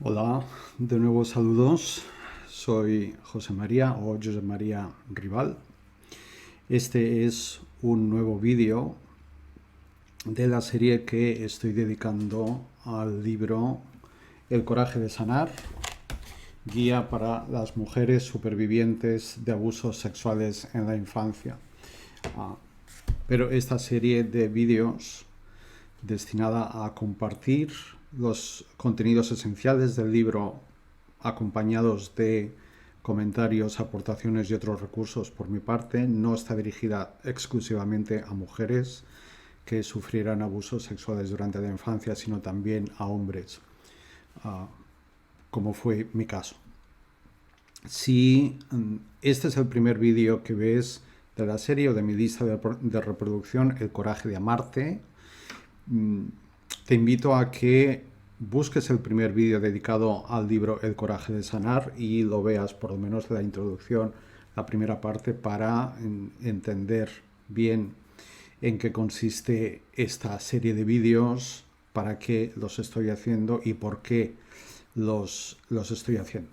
Hola, de nuevo saludos. Soy José María o José María Rival. Este es un nuevo vídeo de la serie que estoy dedicando al libro El coraje de sanar, guía para las mujeres supervivientes de abusos sexuales en la infancia. Pero esta serie de vídeos destinada a compartir los contenidos esenciales del libro acompañados de comentarios, aportaciones y otros recursos por mi parte, no está dirigida exclusivamente a mujeres que sufrieran abusos sexuales durante la infancia, sino también a hombres, como fue mi caso. Si este es el primer vídeo que ves de la serie o de mi lista de reproducción, El coraje de amarte, te invito a que busques el primer vídeo dedicado al libro El coraje de sanar y lo veas, por lo menos la introducción, la primera parte, para entender bien en qué consiste esta serie de vídeos, para qué los estoy haciendo y por qué los estoy haciendo.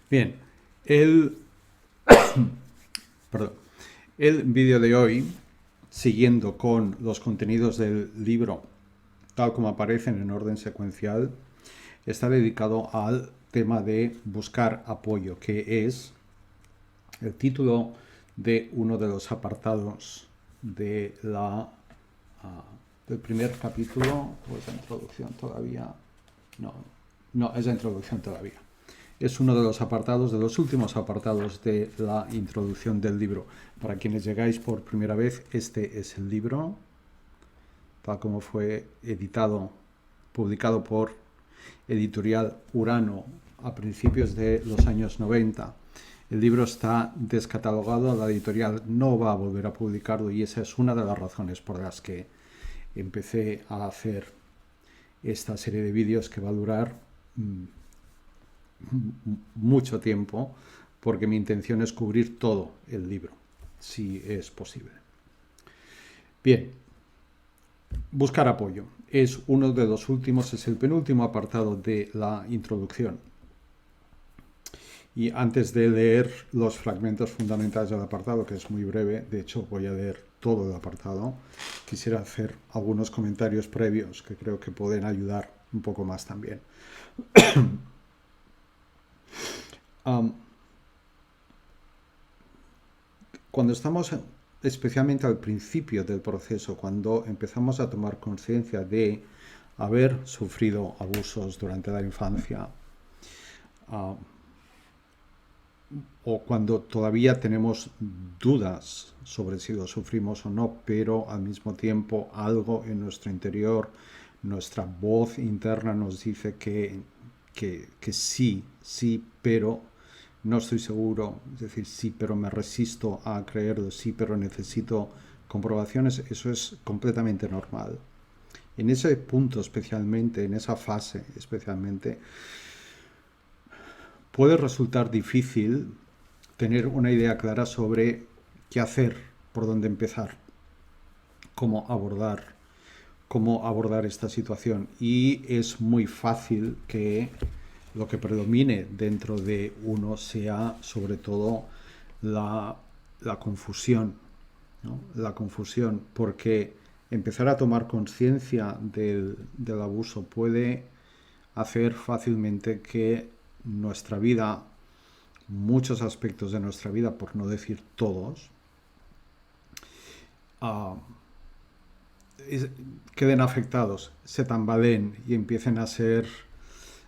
Bien, perdón, el vídeo de hoy, siguiendo con los contenidos del libro tal como aparecen en orden secuencial, está dedicado al tema de buscar apoyo, que es el título de uno de los apartados de del primer capítulo. ¿O es la introducción todavía? No, es la introducción todavía. Es uno de los apartados, de los últimos apartados de la introducción del libro. Para quienes llegáis por primera vez, este es el libro, tal como fue editado, publicado por Editorial Urano a principios de los años 90. El libro está descatalogado, la editorial no va a volver a publicarlo y esa es una de las razones por las que empecé a hacer esta serie de vídeos que va a durar mucho tiempo, porque mi intención es cubrir todo el libro, si es posible. Bien, buscar apoyo es uno de los últimos, es el penúltimo apartado de la introducción. Y antes de leer los fragmentos fundamentales del apartado, que es muy breve, de hecho voy a leer todo el apartado, quisiera hacer algunos comentarios previos que creo que pueden ayudar un poco más también. Cuando estamos especialmente al principio del proceso, cuando empezamos a tomar conciencia de haber sufrido abusos durante la infancia, o cuando todavía tenemos dudas sobre si lo sufrimos o no, pero al mismo tiempo algo en nuestro interior, nuestra voz interna nos dice que sí, pero no estoy seguro, es decir, sí, pero me resisto a creerlo, sí, pero necesito comprobaciones, eso es completamente normal. En ese punto especialmente, en esa fase especialmente, puede resultar difícil tener una idea clara sobre qué hacer, por dónde empezar, cómo abordar esta situación. Y es muy fácil que lo que predomine dentro de uno sea sobre todo la confusión, ¿no? La confusión, porque empezar a tomar conciencia del abuso puede hacer fácilmente que nuestra vida, muchos aspectos de nuestra vida, por no decir todos, queden afectados, se tambaleen y empiecen a ser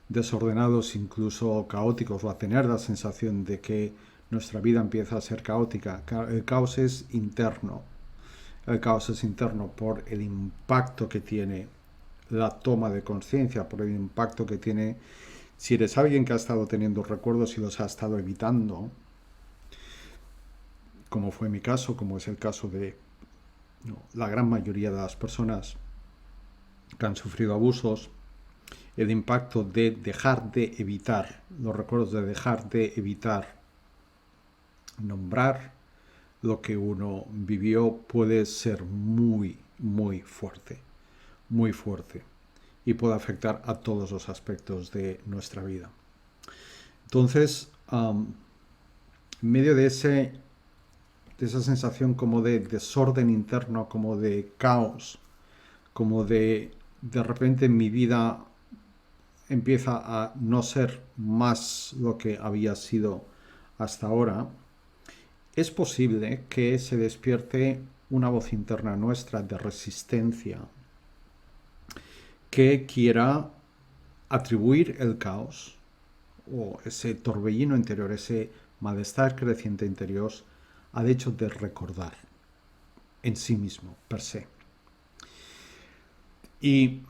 desordenados, incluso caóticos, o a tener la sensación de que nuestra vida empieza a ser caótica. El caos es interno. El caos es interno por el impacto que tiene la toma de conciencia, por el impacto que tiene si eres alguien que ha estado teniendo recuerdos y los ha estado evitando, como fue mi caso, como es el caso de la gran mayoría de las personas que han sufrido abusos, el impacto de dejar de evitar, los recuerdos de dejar de evitar nombrar lo que uno vivió puede ser muy, muy fuerte, muy fuerte. y puede afectar a todos los aspectos de nuestra vida. Entonces, en medio de esa sensación como de desorden interno, como de caos, como de repente mi vida empieza a no ser más lo que había sido hasta ahora, es posible que se despierte una voz interna nuestra de resistencia que quiera atribuir el caos o ese torbellino interior, ese malestar creciente interior, al hecho de recordar en sí mismo, per se. Y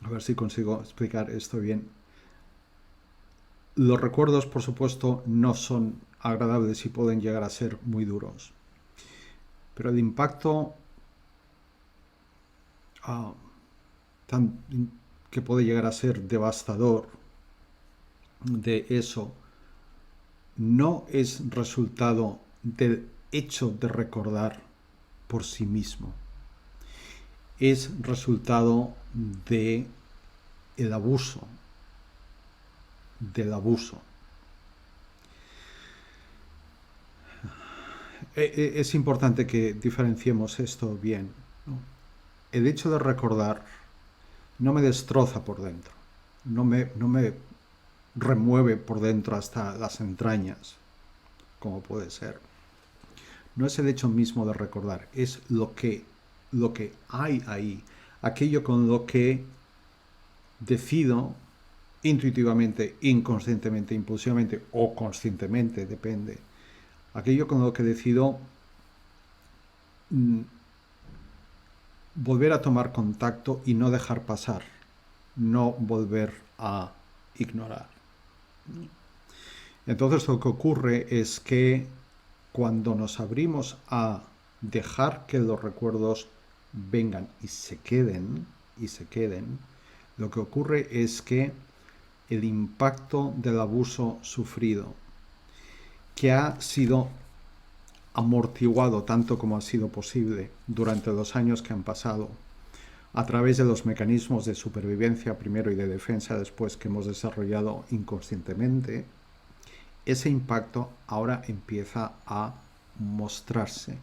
a ver si consigo explicar esto bien. Los recuerdos, por supuesto, no son agradables y pueden llegar a ser muy duros. Pero el impacto que puede llegar a ser devastador de eso no es resultado del hecho de recordar por sí mismo. Es resultado de el abuso, del abuso. Es importante que diferenciemos esto bien, ¿no? El hecho de recordar no me destroza por dentro, no me remueve por dentro hasta las entrañas, como puede ser. No es el hecho mismo de recordar, es lo que hay ahí, aquello con lo que decido intuitivamente, inconscientemente, impulsivamente o conscientemente, depende. Aquello con lo que decido volver a tomar contacto y no dejar pasar, no volver a ignorar. Entonces lo que ocurre es que cuando nos abrimos a dejar que los recuerdos vengan y se queden, lo que ocurre es que el impacto del abuso sufrido, que ha sido amortiguado tanto como ha sido posible durante los años que han pasado, a través de los mecanismos de supervivencia primero y de defensa después que hemos desarrollado inconscientemente, ese impacto ahora empieza a mostrarse.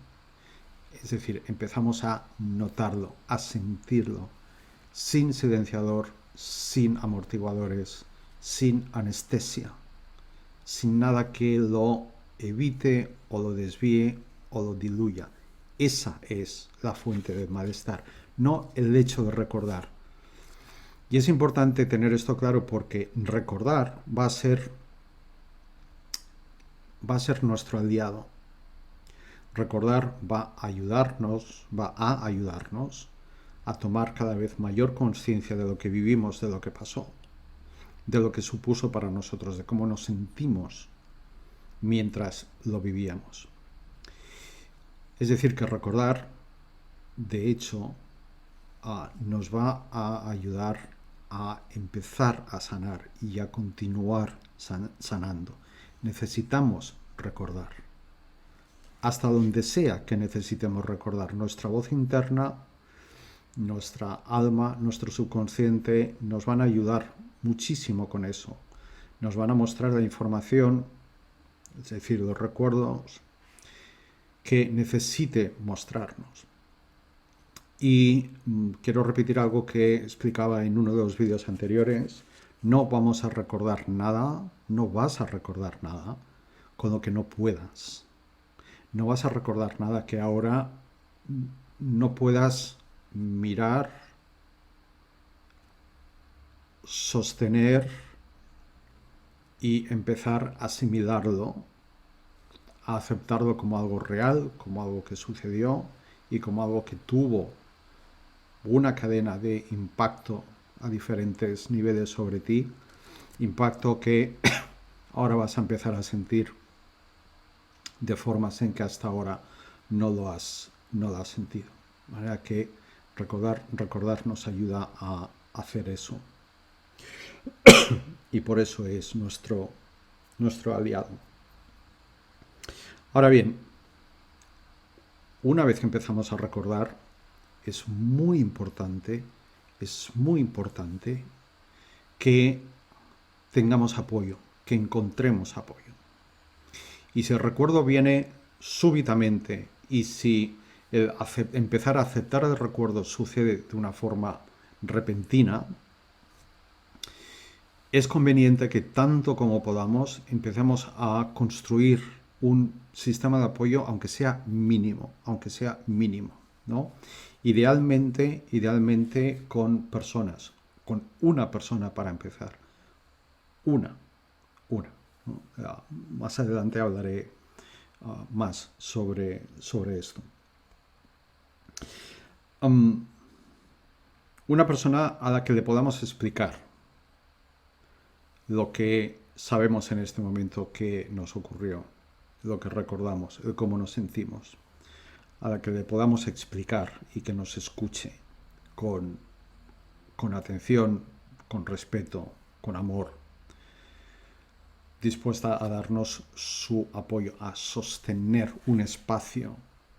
Es decir, empezamos a notarlo, a sentirlo, sin silenciador, sin amortiguadores, sin anestesia, sin nada que lo evite o lo desvíe o lo diluya. Esa es la fuente del malestar, no el hecho de recordar. Y es importante tener esto claro porque recordar va a ser nuestro aliado. Recordar va a ayudarnos a tomar cada vez mayor conciencia de lo que vivimos, de lo que pasó, de lo que supuso para nosotros, de cómo nos sentimos mientras lo vivíamos. Es decir, que recordar, de hecho, nos va a ayudar a empezar a sanar y a continuar sanando. Necesitamos recordar. Hasta donde sea que necesitemos recordar, nuestra voz interna, nuestra alma, nuestro subconsciente nos van a ayudar muchísimo con eso. Nos van a mostrar la información, es decir, los recuerdos que necesite mostrarnos. Y quiero repetir algo que explicaba en uno de los vídeos anteriores. No vamos a recordar nada, no vas a recordar nada con lo que no puedas. No vas a recordar nada que ahora no puedas mirar, sostener y empezar a asimilarlo, a aceptarlo como algo real, como algo que sucedió y como algo que tuvo una cadena de impacto a diferentes niveles sobre ti, impacto que ahora vas a empezar a sentir de formas en que hasta ahora no lo has sentido. De manera que recordar nos ayuda a hacer eso. Y por eso es nuestro aliado. Ahora bien, una vez que empezamos a recordar, es muy importante es muy importante que tengamos apoyo, que encontremos apoyo. Y si el recuerdo viene súbitamente y si empezar a aceptar el recuerdo sucede de una forma repentina, es conveniente que tanto como podamos empecemos a construir un sistema de apoyo, aunque sea mínimo, ¿no? Idealmente con personas, con una persona para empezar. Una, ¿no? Más adelante hablaré más sobre esto. Una persona a la que le podamos explicar lo que sabemos en este momento que nos ocurrió, lo que recordamos, el cómo nos sentimos, a la que le podamos explicar y que nos escuche con atención, con respeto, con amor, dispuesta a darnos su apoyo, a sostener un espacio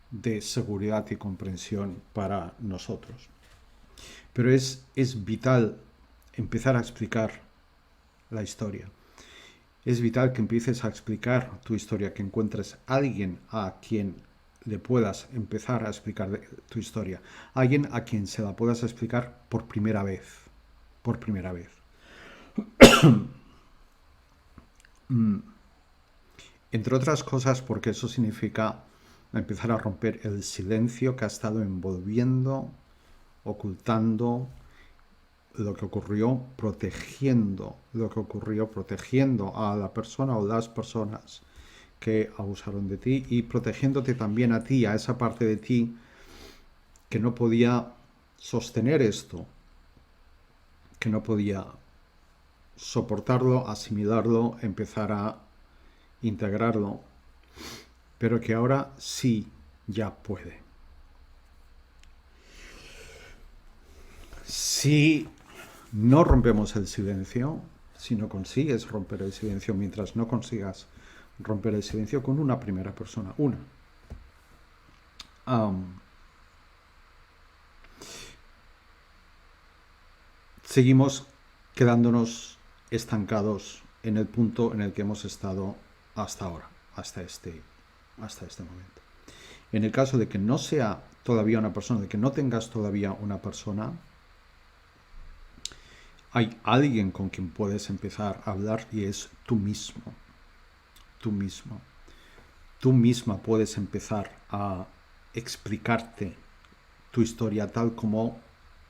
de seguridad y comprensión para nosotros. Pero es vital empezar a explicar la historia. Es vital que empieces a explicar tu historia, que encuentres a alguien a quien le puedas empezar a explicar tu historia, alguien a quien se la puedas explicar por primera vez. Entre otras cosas porque eso significa empezar a romper el silencio que ha estado envolviendo, ocultando lo que ocurrió, protegiendo lo que ocurrió, protegiendo a la persona o las personas que abusaron de ti y protegiéndote también a ti, a esa parte de ti que no podía sostener esto, que no podía soportarlo, asimilarlo, empezar a integrarlo, pero que ahora sí ya puede. Si no rompemos el silencio, si no consigues romper el silencio, mientras no consigas romper el silencio con una primera persona, seguimos quedándonos estancados en el punto en el que hemos estado hasta ahora, hasta este momento. En el caso de que no sea todavía una persona, de que no tengas todavía una persona, hay alguien con quien puedes empezar a hablar y es tú mismo. Tú mismo. Tú misma puedes empezar a explicarte tu historia tal como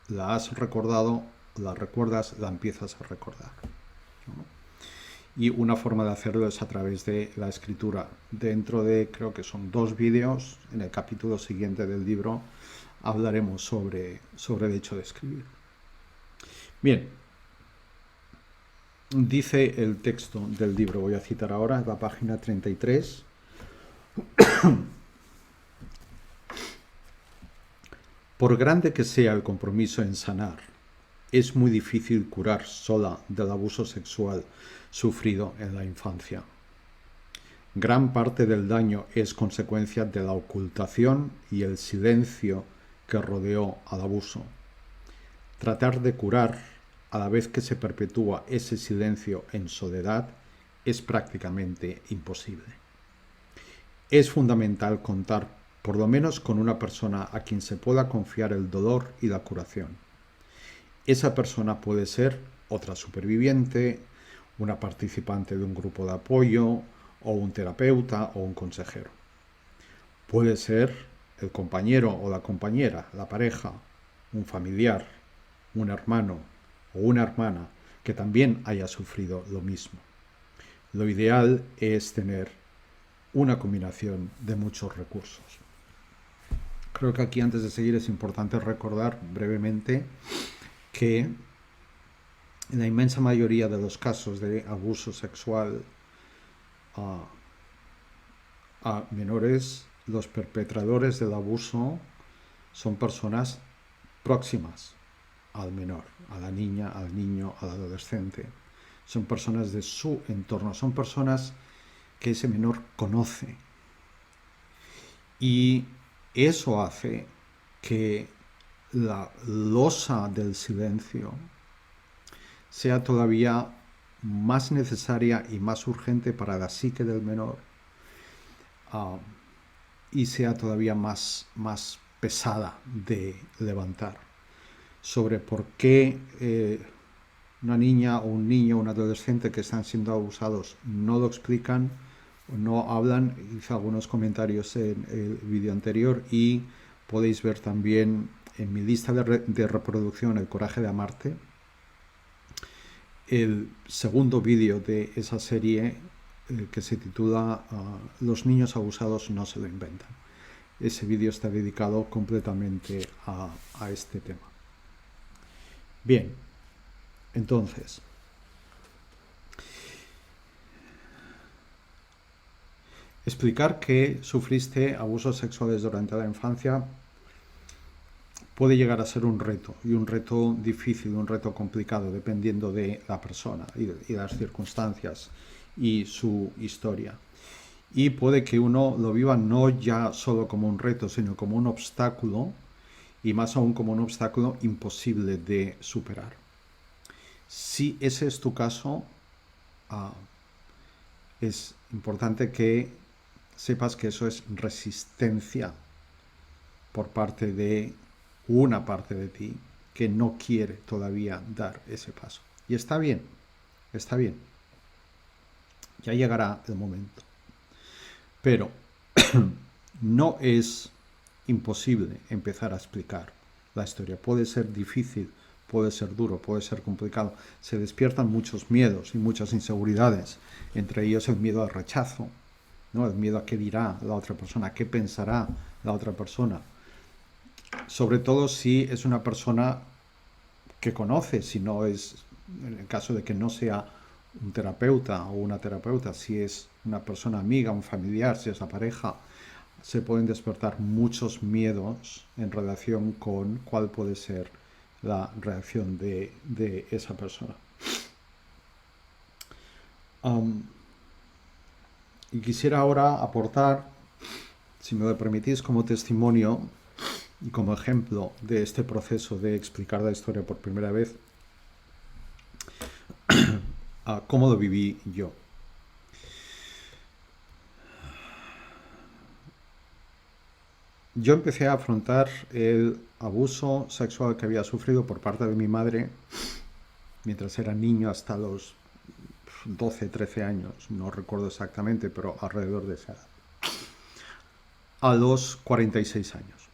la has recordado, la recuerdas, la empiezas a recordar, ¿no? Y una forma de hacerlo es a través de la escritura. Dentro de, creo que son 2 vídeos, en el capítulo siguiente del libro, hablaremos sobre el hecho de escribir. Bien, dice el texto del libro, voy a citar ahora, la página 33. Por grande que sea el compromiso en sanar, es muy difícil curar sola del abuso sexual sufrido en la infancia. Gran parte del daño es consecuencia de la ocultación y el silencio que rodeó al abuso. Tratar de curar a la vez que se perpetúa ese silencio en soledad es prácticamente imposible. Es fundamental contar por lo menos con una persona a quien se pueda confiar el dolor y la curación. Esa persona puede ser otra superviviente, una participante de un grupo de apoyo, o un terapeuta o un consejero. Puede ser el compañero o la compañera, la pareja, un familiar, un hermano o una hermana que también haya sufrido lo mismo. Lo ideal es tener una combinación de muchos recursos. Creo que aquí, antes de seguir, es importante recordar brevemente que en la inmensa mayoría de los casos de abuso sexual a menores, los perpetradores del abuso son personas próximas al menor, a la niña, al niño, al adolescente. Son personas de su entorno, son personas que ese menor conoce. Y eso hace que la losa del silencio sea todavía más necesaria y más urgente para la psique del menor, y sea todavía más pesada de levantar, sobre por qué una niña o un niño o un adolescente que están siendo abusados no lo explican, no hablan. Hice algunos comentarios en el vídeo anterior y podéis ver también en mi lista de reproducción El coraje de amarte, el segundo vídeo de esa serie, que se titula Los niños abusados no se lo inventan. Ese vídeo está dedicado completamente a este tema. Bien, entonces, explicar que sufriste abusos sexuales durante la infancia puede llegar a ser un reto, y un reto difícil, un reto complicado, dependiendo de la persona y las circunstancias y su historia. Y puede que uno lo viva no ya solo como un reto, sino como un obstáculo, y más aún como un obstáculo imposible de superar. Si ese es tu caso, es importante que sepas que eso es resistencia por parte de una parte de ti que no quiere todavía dar ese paso. Y está bien, está bien. Ya llegará el momento. Pero no es imposible empezar a explicar la historia. Puede ser difícil, puede ser duro, puede ser complicado. Se despiertan muchos miedos y muchas inseguridades, entre ellos el miedo al rechazo, ¿no? El miedo a qué dirá la otra persona, a qué pensará la otra persona. Sobre todo si es una persona que conoce, si no es, en el caso de que no sea un terapeuta o una terapeuta, si es una persona amiga, un familiar, si es la pareja, se pueden despertar muchos miedos en relación con cuál puede ser la reacción de esa persona. Y quisiera ahora aportar, si me lo permitís, como testimonio y como ejemplo de este proceso de explicar la historia por primera vez, cómo lo viví yo. Yo empecé a afrontar el abuso sexual que había sufrido por parte de mi madre mientras era niño, hasta los 12, 13 años, no recuerdo exactamente, pero alrededor de esa edad, a los 46 años.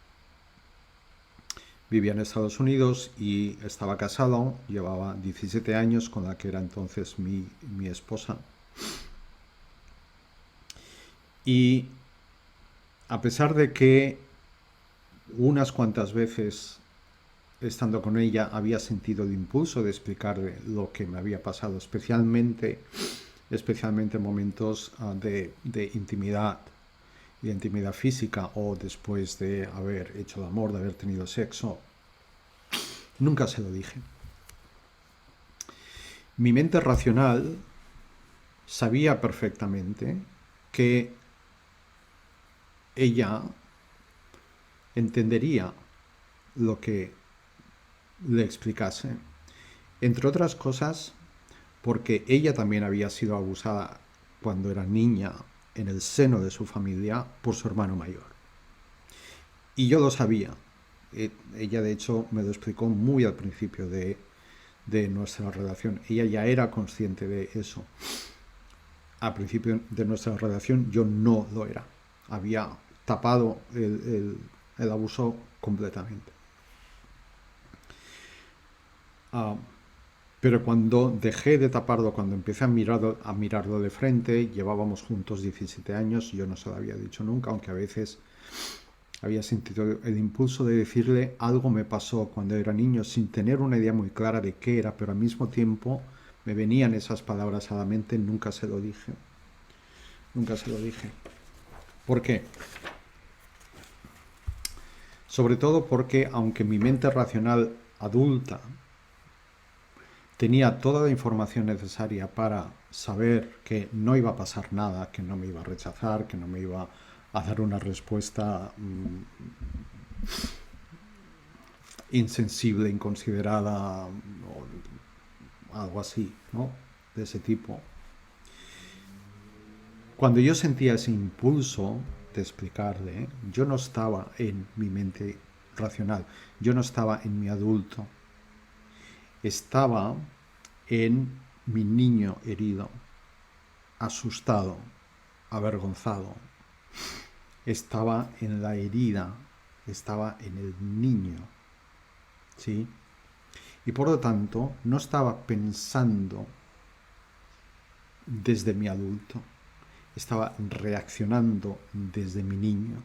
Vivía en Estados Unidos y estaba casado, llevaba 17 años con la que era entonces mi esposa. Y a pesar de que unas cuantas veces estando con ella había sentido el impulso de explicarle lo que me había pasado, especialmente en momentos de intimidad física, o después de haber hecho el amor, de haber tenido sexo, nunca se lo dije. Mi mente racional sabía perfectamente que ella entendería lo que le explicase, entre otras cosas porque ella también había sido abusada cuando era niña en el seno de su familia por su hermano mayor. Y yo lo sabía. Ella de hecho me lo explicó muy al principio de nuestra relación. Ella ya era consciente de eso. Al principio de nuestra relación yo no lo era. Había tapado el abuso completamente. Pero cuando dejé de taparlo, cuando empecé a mirarlo de frente, llevábamos juntos 17 años, yo no se lo había dicho nunca, aunque a veces había sentido el impulso de decirle: algo me pasó cuando era niño, sin tener una idea muy clara de qué era, pero al mismo tiempo me venían esas palabras a la mente. Nunca se lo dije. Nunca se lo dije. ¿Por qué? Sobre todo porque, aunque mi mente racional adulta tenía toda la información necesaria para saber que no iba a pasar nada, que no me iba a rechazar, que no me iba a dar una respuesta insensible, inconsiderada o algo así, ¿no? De ese tipo. Cuando yo sentía ese impulso de explicarle, yo no estaba en mi mente racional, yo no estaba en mi adulto, estaba en mi niño herido, asustado, avergonzado. Estaba en la herida, estaba en el niño, ¿sí? Y por lo tanto, no estaba pensando desde mi adulto, estaba reaccionando desde mi niño.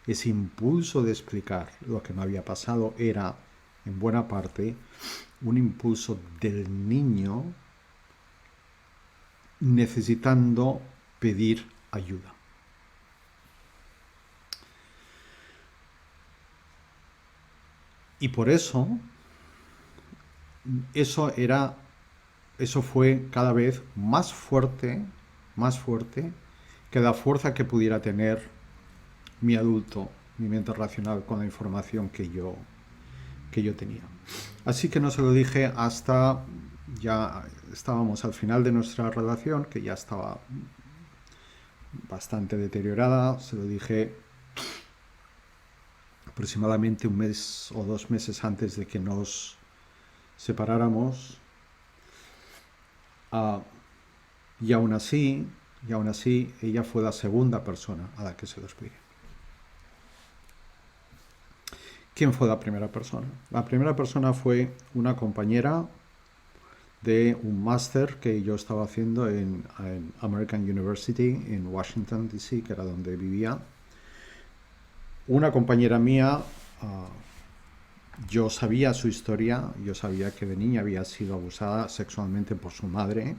Ese impulso de explicar lo que me había pasado era, en buena parte, un impulso del niño necesitando pedir ayuda. Y por eso, eso fue cada vez más fuerte que la fuerza que pudiera tener mi adulto, mi mente racional con la información que yo tenía. Así que no se lo dije hasta ya estábamos al final de nuestra relación, que ya estaba bastante deteriorada. Se lo dije aproximadamente 1 mes o 2 meses antes de que nos separáramos. Y aún así, ella fue la segunda persona a la que se lo expliqué. ¿Quién fue la primera persona? La primera persona fue una compañera de un máster que yo estaba haciendo en American University en Washington, D.C., que era donde vivía. Una compañera mía, yo sabía su historia, yo sabía que de niña había sido abusada sexualmente por su madre.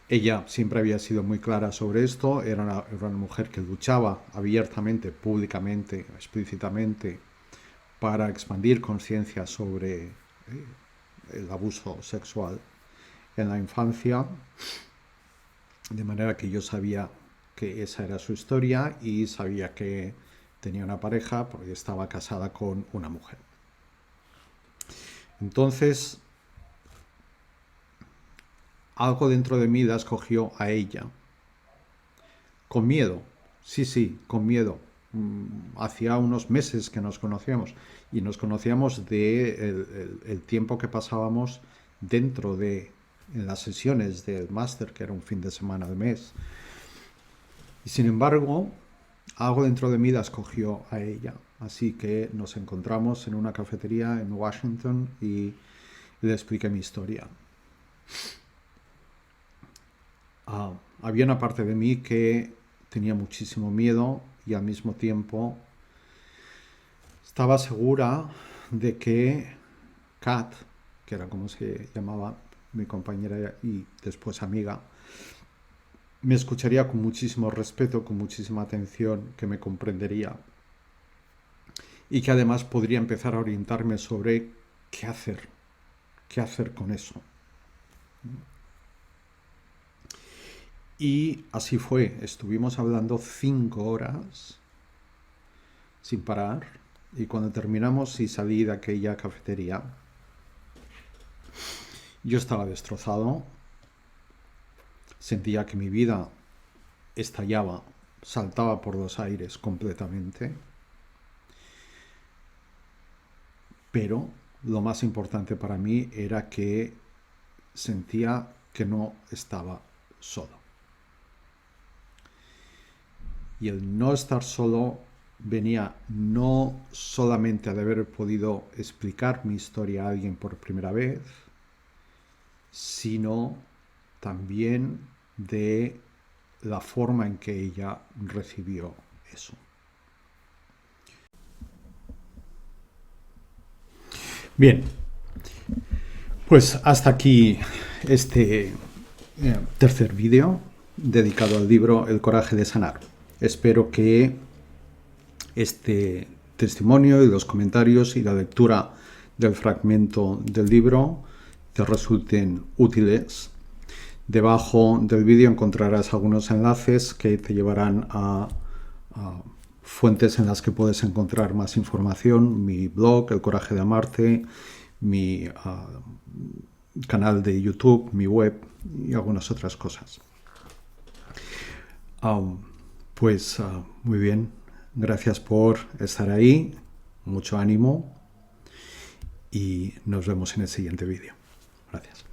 Ella siempre había sido muy clara sobre esto, era una mujer que luchaba abiertamente, públicamente, explícitamente, para expandir conciencia sobre el abuso sexual en la infancia, de manera que yo sabía que esa era su historia y sabía que tenía una pareja porque estaba casada con una mujer. Entonces, algo dentro de mí la escogió a ella. Con miedo, sí, con miedo. Hacía unos meses que nos conocíamos y nos conocíamos de el tiempo que pasábamos dentro de en las sesiones del máster, que era un fin de semana al mes. Y sin embargo, algo dentro de mí la escogió a ella. Así que nos encontramos en una cafetería en Washington y le expliqué mi historia. Había una parte de mí que tenía muchísimo miedo y al mismo tiempo estaba segura de que Kat, que era como se llamaba mi compañera y después amiga, me escucharía con muchísimo respeto, con muchísima atención, que me comprendería y que además podría empezar a orientarme sobre qué hacer con eso. Y así fue, estuvimos hablando 5 horas sin parar y cuando terminamos y salí de aquella cafetería, yo estaba destrozado, sentía que mi vida estallaba, saltaba por los aires completamente, pero lo más importante para mí era que sentía que no estaba solo. Y el no estar solo venía no solamente de haber podido explicar mi historia a alguien por primera vez, sino también de la forma en que ella recibió eso. Bien, pues hasta aquí este tercer vídeo dedicado al libro El coraje de sanar. Espero que este testimonio y los comentarios y la lectura del fragmento del libro te resulten útiles. Debajo del vídeo encontrarás algunos enlaces que te llevarán a fuentes en las que puedes encontrar más información: mi blog, El Coraje de Amarte, mi canal de YouTube, mi web y algunas otras cosas. Muy bien, gracias por estar ahí, mucho ánimo y nos vemos en el siguiente vídeo. Gracias.